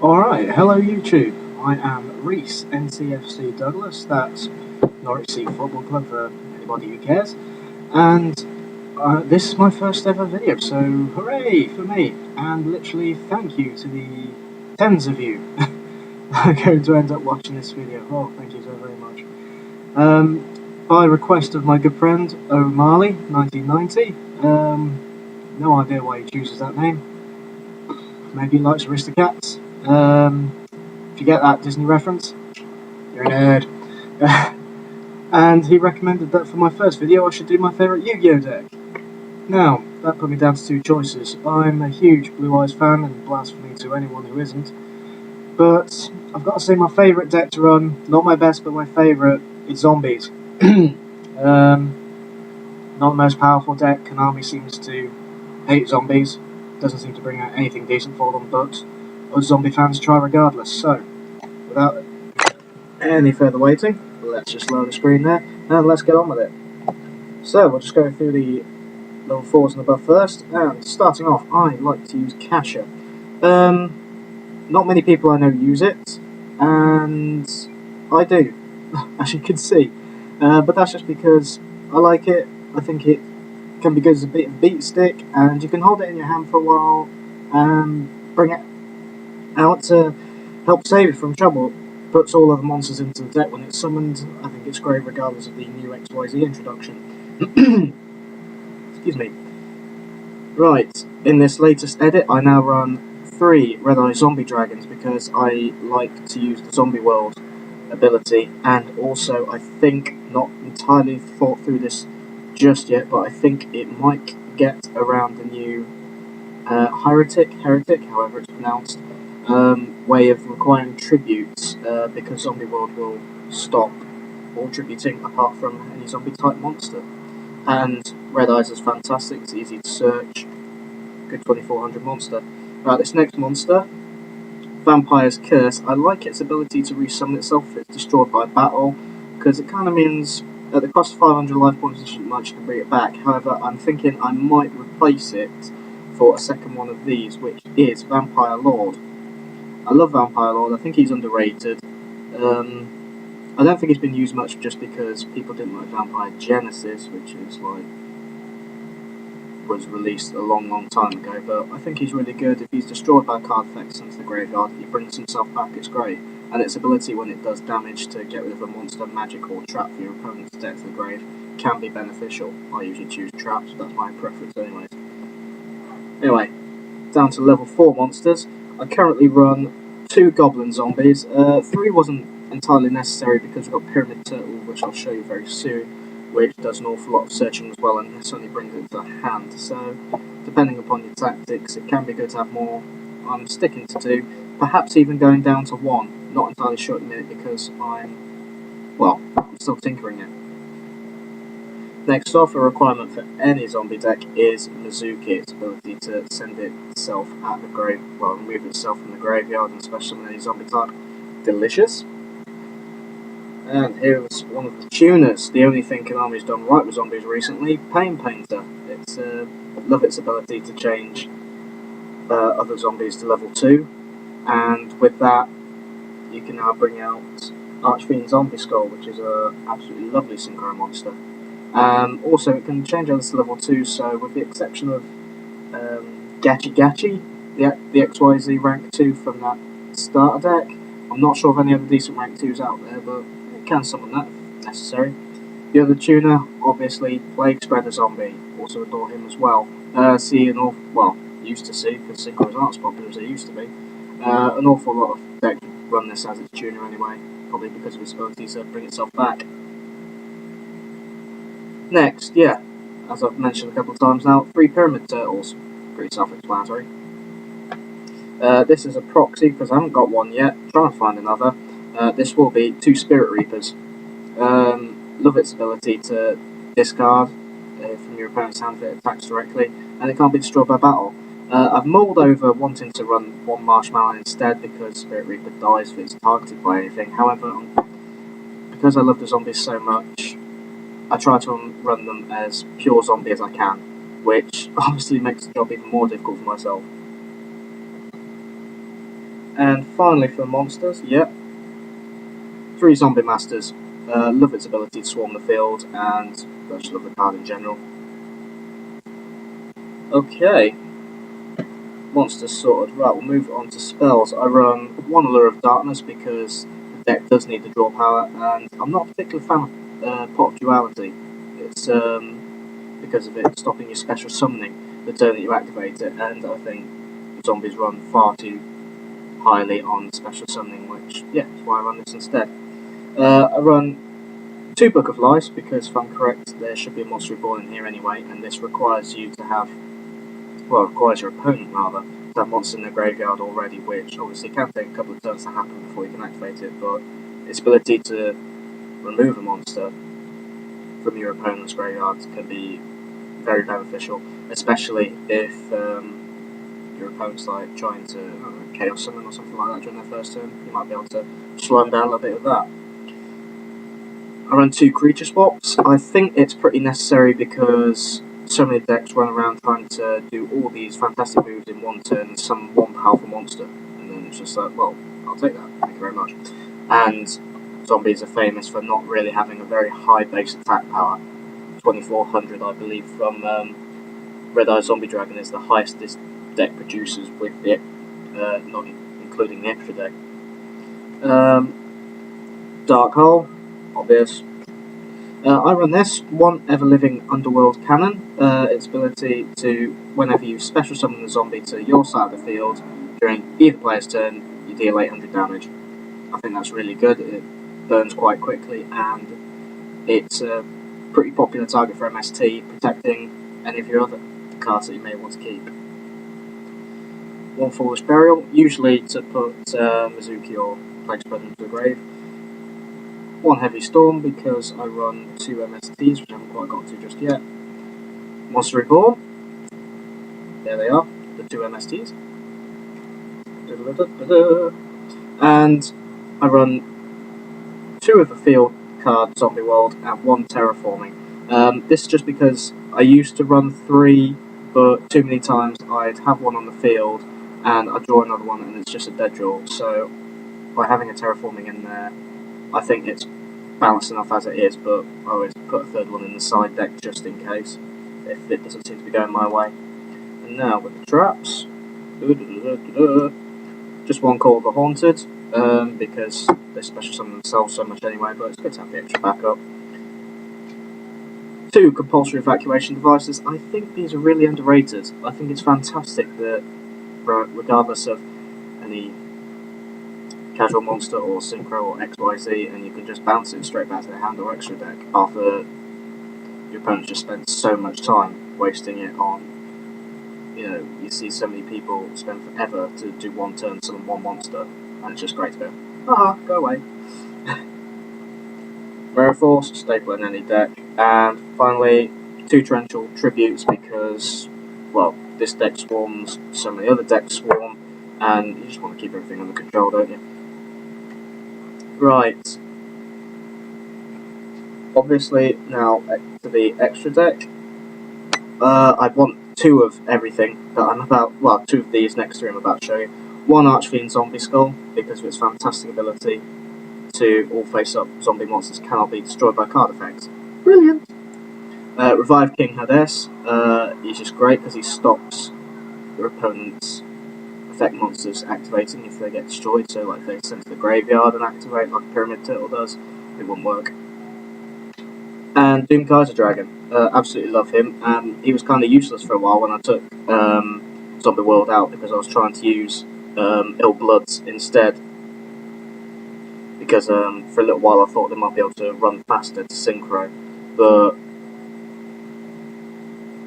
Alright, hello YouTube. I am Reese, NCFC Douglas, that's Norwich City Football Club for anybody who cares. And this is my first ever video, so hooray for me. And literally thank you to the tens of you that are going to end up watching this video. Oh, thank you so very much. By request of my good friend O'Malley, 1990. No idea why he chooses that name. Maybe he likes Aristocats. If you get that Disney reference, you're a nerd. And he recommended that for my first video I should do my favourite Yu-Gi-Oh deck. Now, that put me down to two choices. I'm a huge Blue Eyes fan, and blasphemy to anyone who isn't. But I've got to say my favourite deck to run, not my best but my favourite, is Zombies. Not the most powerful deck. Konami seems to hate zombies. Doesn't seem to bring out anything decent for them, but us zombie fans try regardless. So, without any further waiting, let's just load the screen there, and let's get on with it. So, we'll just go through the level 4s and above first, and starting off, I like to use Kasha. Not many people I know use it, and I do, as you can see. But that's just because I like it. I think it can be good as a bit of beat stick, and you can hold it in your hand for a while and bring it out to help save it from trouble. Puts all of the monsters into the deck when it's summoned. I think it's great regardless of the new XYZ introduction. Excuse me. Right, in this latest edit I now run 3 Red Eye Zombie Dragons because I like to use the Zombie World ability, and also I think, not entirely thought through this just yet, but I think it might get around the new heretic, however it's pronounced, way of requiring tributes, because Zombie World will stop all tributing apart from any zombie type monster. And Red Eyes is fantastic, it's easy to search, good 2400 monster. Right, this next monster, Vampire's Curse, I like its ability to resummon itself if it's destroyed by battle, because it kind of means at the cost of 500 life points, isn't much to bring it back. However, I'm thinking I might replace it for a second one of these, which is Vampire Lord. I love Vampire Lord, I think he's underrated. I don't think he's been used much just because people didn't like Vampire Genesis, which is like was released a long time ago, but I think he's really good. If he's destroyed by a card effect into the graveyard, he brings himself back, it's great. And its ability when it does damage to get rid of a monster, magic or trap for your opponent's deck to the grave can be beneficial. I usually choose traps, that's my preference anyways. Anyway, down to level 4 monsters. I currently run 2 Goblin Zombies. 3 wasn't entirely necessary because we've got Pyramid Turtle, which I'll show you very soon, which does an awful lot of searching as well, and this only brings it to hand. So, depending upon your tactics, it can be good to have more. I'm sticking to 2, perhaps even going down to 1. Not entirely sure at the minute because I'm still tinkering it. Next off, a requirement for any zombie deck is Mizuki, its ability to send itself at the remove itself from the graveyard and special summon any zombie type. Delicious. And here's one of the tuners, the only thing Konami's done right with zombies recently, Pain Painter. It's love its ability to change other zombies to level 2, and with that you can now bring out Archfiend Zombie Skull, which is an absolutely lovely synchro monster. Also, it can change others to level 2, so with the exception of Gachi, the XYZ rank 2 from that starter deck, I'm not sure of any other decent rank 2s out there, but it can summon that if necessary. The other tuner, obviously, Plague Spreader Zombie, also adore him as well. Used to see, because synchros aren't as popular as they used to be. An awful lot of decks run this as its tuner anyway, probably because of its ability to bring itself back. Next, as I've mentioned a couple of times now, 3 Pyramid Turtles. Pretty self-explanatory. This is a proxy because I haven't got one yet. Trying to find another. This will be 2 Spirit Reapers. Love its ability to discard from your opponent's hand if it attacks directly, and it can't be destroyed by battle. I've mulled over wanting to run 1 Marshmallow instead because Spirit Reaper dies if it's targeted by anything. However, because I love the zombies so much, I try to run them as pure zombie as I can, which obviously makes the job even more difficult for myself. And finally for monsters, yep, 3 Zombie Masters. Love its ability to swarm the field, and I just love the card in general. Okay, monsters sorted. Right, we'll move on to spells. I run 1 Allure of Darkness because the deck does need the draw power, and I'm not a particular fan of Pot of Duality. It's because of it stopping your special summoning the turn that you activate it, and I think zombies run far too highly on special summoning, which, yeah, that's why I run this instead. I run 2 Book of Lies because, if I'm correct, there should be a monster reborn in here anyway, and this requires you to have, well, requires your opponent rather, to have monsters in their graveyard already, which obviously can take a couple of turns to happen before you can activate it, but its ability to remove a monster from your opponent's graveyard can be very beneficial, especially if your opponent's like trying to chaos summon or something like that during their first turn. You might be able to slow them down a little bit with that. I run 2 creature swaps. I think it's pretty necessary because so many decks run around trying to do all these fantastic moves in 1 turn and summon 1 powerful monster, and then it's just like, well, I'll take that, thank you very much. And zombies are famous for not really having a very high base attack power. 2400, I believe, from Red Eye Zombie Dragon is the highest this deck produces, with the not including the extra deck. Dark Hole, obvious. I run this 1 Ever Living Underworld Cannon. Its ability to, whenever you special summon the zombie to your side of the field during either player's turn, you deal 800 damage. I think that's really good. It burns quite quickly, and it's a pretty popular target for MST, protecting any of your other cards that you may want to keep. 1 Foolish Burial, usually to put Mizuki or Plague's Presence to the grave. 1 Heavy Storm because I run 2 MSTs, which I haven't quite got to just yet. Monster Reborn, there they are, the 2 MSTs. And I run 2 of the field card Zombie World and 1 Terraforming. This is just because I used to run 3, but too many times I'd have 1 on the field and I'd draw another one and it's just a dead draw. So by having a Terraforming in there, I think it's balanced enough as it is, but I always put a 3rd one in the side deck just in case, if it doesn't seem to be going my way. And now with the traps, just 1 Call of the Haunted, because they special summon themselves so much anyway, but it's good to have the extra backup. 2 Compulsory Evacuation Devices. I think these are really underrated. I think it's fantastic that, regardless of any casual monster or synchro or XYZ, and you can just bounce it straight back to the hand or extra deck after your opponent just spent so much time wasting it on, you see so many people spend forever to do 1 turn, summon 1 monster, and it's just great to go, haha, go away. Mirror Force, staple in any deck. And finally, 2 Torrential Tributes because, well, this deck swarms, so many other decks swarm, and you just want to keep everything under control, don't you? Right. Obviously, now to the extra deck. I want 2 of everything that I'm about, well, 2 of these next 3 I'm about to show you. 1 Archfiend Zombie Skull, because of its fantastic ability to all face-up zombie monsters cannot be destroyed by card effects. Brilliant! Revive King Hades, he's just great because he stops your opponent's effect monsters activating if they get destroyed, so like if they send to the graveyard and activate like a Pyramid Turtle does, it wouldn't work. And Doom Kaiser Dragon, absolutely love him. He was kind of useless for a while when I took Zombie World out because I was trying to use Ill Bloods instead. Because for a little while I thought they might be able to run faster to synchro, but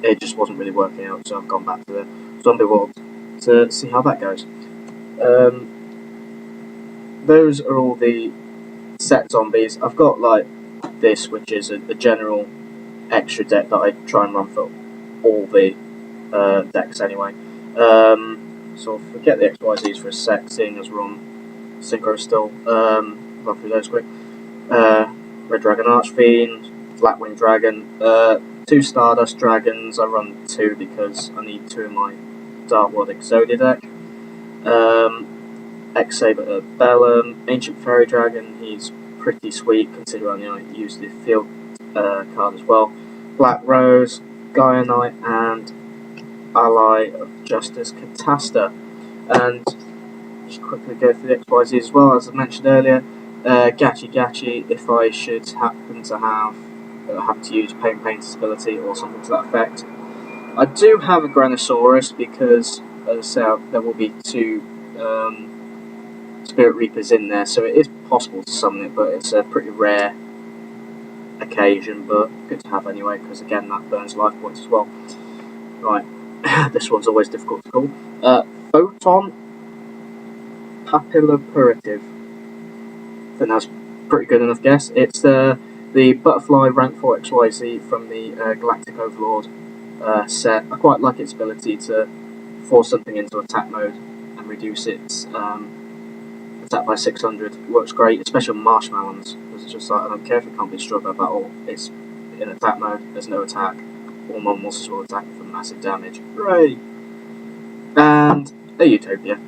it just wasn't really working out, so I've gone back to the Zombie World to see how that goes. Those are all the set zombies. I've got like this, which is a general extra deck that I try and run for all the decks anyway. So forget the XYZs for a sec, seeing as we're on synchro still. Run through those quick. Red Dragon Archfiend, Blackwing Dragon, 2 Stardust Dragons. I run 2 because I need 2 in my Dark World Exodia deck. X-Saber Bellum, Ancient Fairy Dragon, he's pretty sweet considering I used the field card as well. Black Rose, Gaia Knight, and Ally of Justice Catasta. And just quickly go through the XYZ as well, as I mentioned earlier. Gachi, if I should happen to have to use Pain ability or something to that effect. I do have a Granosaurus because, as I say, there will be 2 Spirit Reapers in there, so it is possible to summon it, but it's a pretty rare occasion, but good to have anyway, because again, that burns life points as well. Right, this one's always difficult to call. Photon Papilloperative. I think that's a pretty good enough guess. It's the Butterfly rank 4 XYZ from the Galactic Overlord set. I quite like its ability to force something into attack mode and reduce its attack by 600. It works great, especially on Marshmallows, because it's just like, I don't care if it can't be destroyed by battle, it's in attack mode, there's no attack. All non-monsters will attack for massive damage. Hooray! And a Utopia.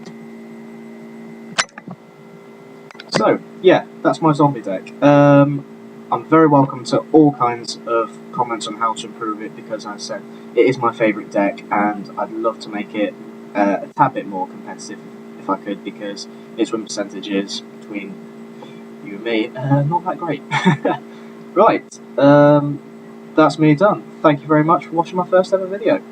So, yeah, that's my zombie deck. I'm very welcome to all kinds of comments on how to improve it, because, as I said, it is my favourite deck, and I'd love to make it a tad bit more competitive if I could, because its win percentages between you and me not that great. Right, that's me done. Thank you very much for watching my first ever video.